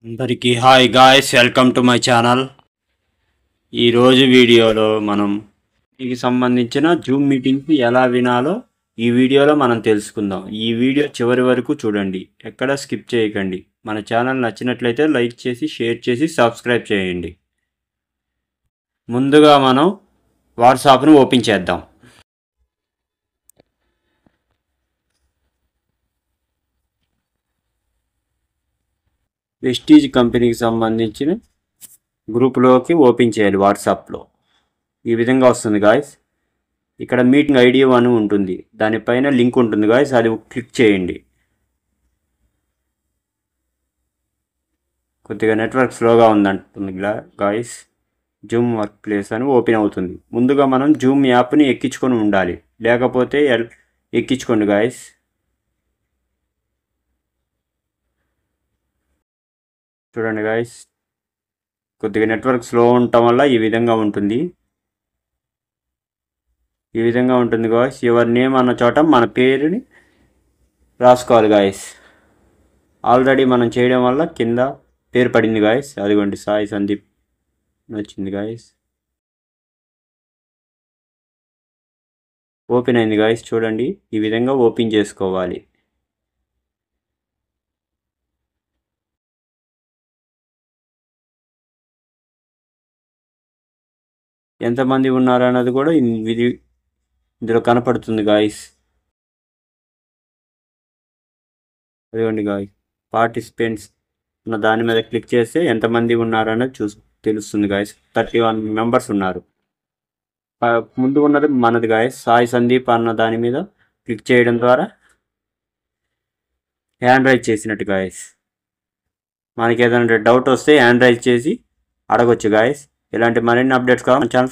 అందరికీ hi guys, welcome to my channel. ఈరోజు వీడియోలో మనం దీనికి సంబంధించిన జూమ్ మీటింగ్కి ఎలా వినాలో ఈ వీడియోలో మనం తెలుసుకుందాం. ఈ వీడియో చివరి వరకు చూడండి, ఎక్కడ స్కిప్ చేయకండి. మన ఛానల్ నచ్చినట్లయితే లైక్ చేసి, షేర్ చేసి, సబ్స్క్రైబ్ చేయండి. ముందుగా మనం వాట్సాప్ను ఓపెన్ చేద్దాం. వెస్టీజ్ కంపెనీకి సంబంధించిన గ్రూప్లోకి ఓపెన్ చేయాలి. వాట్సాప్లో ఈ విధంగా వస్తుంది గాయస్. ఇక్కడ మీటింగ్ ఐడి అని ఉంటుంది, దానిపైన లింక్ ఉంటుంది గాయస్, అది క్లిక్ చేయండి. కొద్దిగా నెట్వర్క్ స్లోగా ఉందంటుంది గాయస్. జూమ్ వర్క్ ప్లేస్ అని ఓపెన్ అవుతుంది. ముందుగా మనం జూమ్ యాప్ని ఎక్కించుకొని ఉండాలి, లేకపోతే ఎక్కించుకోండి గాయస్. చూడండి గాయస్, కొద్దిగా నెట్వర్క్ స్లో ఉండటం వల్ల ఈ విధంగా ఉంటుంది. గాయస్. యువర్ నేమ్ అన్న చోట మన పేరుని రాసుకోవాలి గాయస్. ఆల్రెడీ మనం చేయడం వల్ల కింద పేరు పడింది గాయస్. అదిగోండి, సాయి సందీప్ వచ్చింది గాయస్. ఓపెన్ అయింది గాయస్. చూడండి, ఈ విధంగా ఓపెన్ చేసుకోవాలి. ఎంతమంది ఉన్నారు అన్నది కూడా ఇందులో కనపడుతుంది గాయస్. అదిగోండి గాయస్, పార్టిసిపెంట్స్ ఉన్న దాని మీద క్లిక్ చేస్తే ఎంతమంది ఉన్నారన్నది తెలుస్తుంది గాయస్. 31 మెంబర్స్ ఉన్నారు. ముందు ఉన్నది మనది గాయస్, సాయి సందీప్ అన్న దాని మీద క్లిక్ చేయడం ద్వారా హ్యాండ్ రైజ్ చేసినట్టు గాయస్. మనకి ఏదైనా డౌట్ వస్తే హ్యాండ్ రైజ్ చేసి అడగొచ్చు గాయస్. ఇలాంటి మరిన్ని అప్డేట్స్ కావాలి మన ఛానల్